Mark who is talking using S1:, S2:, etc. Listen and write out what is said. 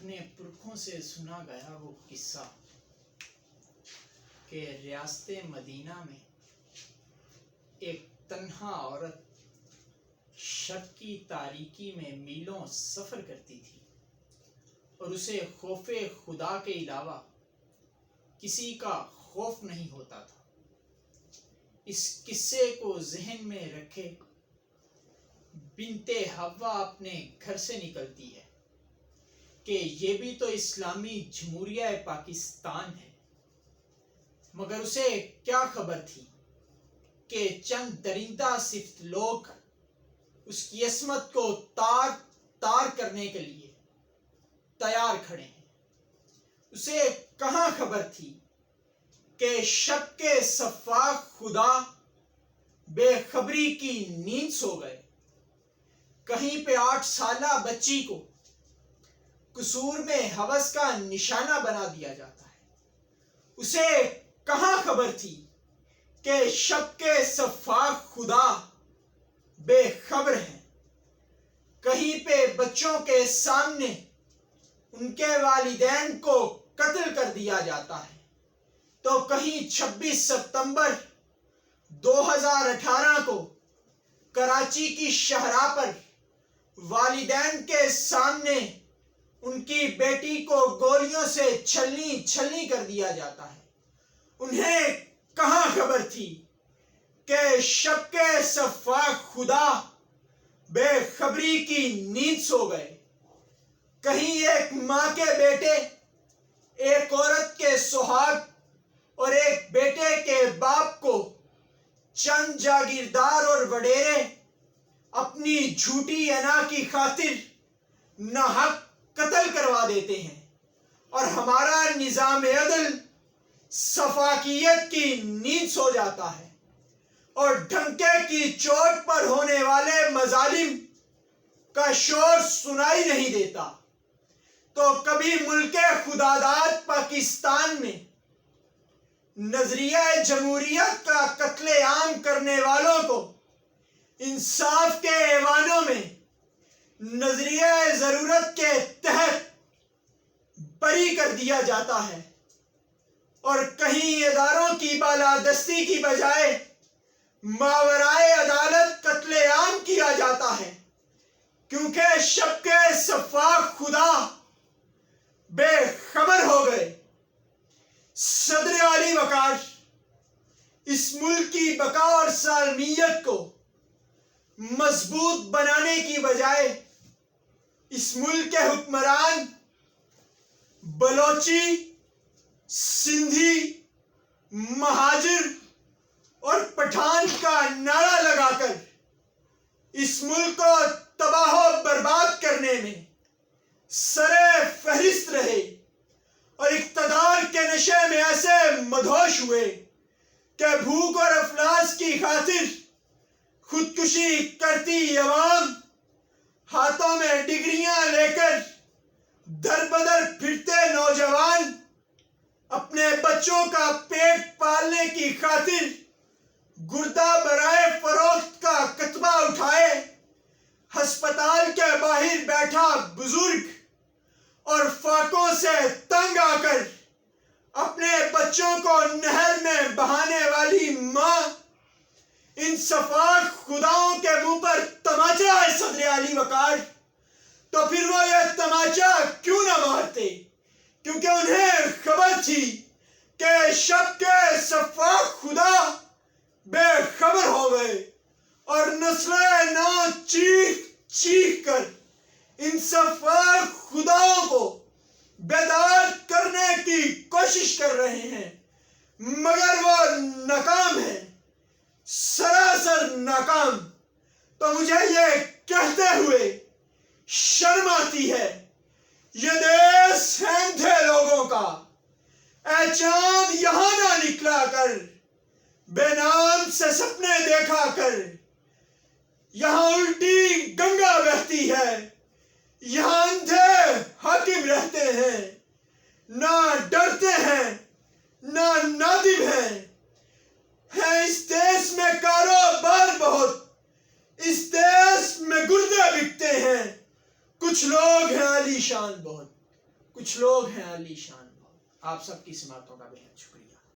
S1: اپنے پرکھوں سے سنا گیا وہ قصہ کہ ریاست مدینہ میں ایک تنہا عورت شب کی تاریکی میں میلوں سفر کرتی تھی اور اسے خوف خدا کے علاوہ کسی کا خوف نہیں ہوتا تھا۔ اس قصے کو ذہن میں رکھے بنت حوا اپنے گھر سے نکلتی ہے کہ یہ بھی تو اسلامی جمہوریہ پاکستان ہے، مگر اسے کیا خبر تھی کہ چند درندہ صفت لوگ اس کی عصمت کو تار تار کرنے کے لیے تیار کھڑے ہیں۔ اسے کہاں خبر تھی کہ شب کے سفاح خدا بے خبری کی نیند سو گئے۔ کہیں پہ 8 سالہ بچی کو قصور میں ہوس کا نشانہ بنا دیا جاتا ہے۔ اسے کہاں خبر تھی کہ شب کے سفاح خدا بے خبر ہیں۔ کہیں پہ بچوں کے سامنے ان کے والدین کو قتل کر دیا جاتا ہے، تو کہیں 26 ستمبر 2018 کو کراچی کی شاہراہ پر والدین کے سامنے ان کی بیٹی کو گولیوں سے چھلنی کر دیا جاتا ہے۔ انہیں کہاں خبر تھی کہ شب کے سفاح خدا بے خبری کی نیند سو گئے۔ کہیں ایک ماں کے بیٹے، ایک عورت کے سہاگ اور ایک بیٹے کے باپ کو چند جاگیردار اور وڈیرے اپنی جھوٹی انا کی خاطر ناحق قتل کروا دیتے ہیں، اور ہمارا نظام عدل سفاکیت کی نیند سو جاتا ہے، اور ڈھنکے کی چوٹ پر ہونے والے مظالم کا شور سنائی نہیں دیتا۔ تو کبھی ملک خداداد پاکستان میں نظریہ جمہوریت کا قتل عام کرنے والوں کو انصاف کے ایوانوں میں نظریہ ضرورت کے تحت بری کر دیا جاتا ہے، اور کہیں اداروں کی بالادستی کی بجائے ماورائے عدالت قتل عام کیا جاتا ہے، کیونکہ شب کے سفاح خدا بے خبر ہو گئے۔ صدر علی وقار اس ملک کی بقا اور سالمیت کو مضبوط بنانے کی بجائے اس ملک کے حکمران بلوچی، سندھی، مہاجر اور پٹھان کا نعرہ لگا کر اس ملک کو تباہ و برباد کرنے میں سرِ فہرست رہے، اور اقتدار کے نشے میں ایسے مدہوش ہوئے کہ بھوک اور افلاس کی خاطر خودکشی کرتی عوام، ہاتھوں میں ڈگریاں لے کر در بدر پھرتے نوجوان اپنے بچوں کا پیٹ پالنے کی خاطر گردہ برائے فروخت کا کتبہ اٹھائے، ہسپتال کے باہر بیٹھا بزرگ اور فاقوں سے تنگ آ کر اپنے بچوں کو نہر میں بہانے والی ماں، ان سفاح خداؤں کے منہ پر تماچا ہے صدر علی وقار، تو پھر وہ یہ تماچا کیوں نہ مارتے؟ کیونکہ انہیں خبر تھی کہ شب کے سفاح خدا بے خبر ہو گئے، اور نسل نو چیخ چیخ کر ان سفاح خداؤں کو بیدار کرنے کی کوشش کر رہے ہیں، مگر وہ ناکام ہیں، سراسر ناکام۔ تو مجھے یہ کہتے ہوئے شرم آتی ہے، یہ دیس ہے اندھے لوگوں کا، اے چاند یہاں نہ نکلا کر، بے نام سے سپنے دیکھا کر، یہاں الٹی گنگا بہتی ہے، یہاں اندھے حاکم رہتے ہیں، نہ ڈرتے ہیں نہ نادم ہیں۔ اس دیس میں کاروبار بہت، اس دیس میں گردے بکتے ہیں، کچھ لوگ ہیں عالی شان بہت۔ کچھ لوگ ہیں علی شان. آپ سب کی سماعتوں کا بے حد شکریہ.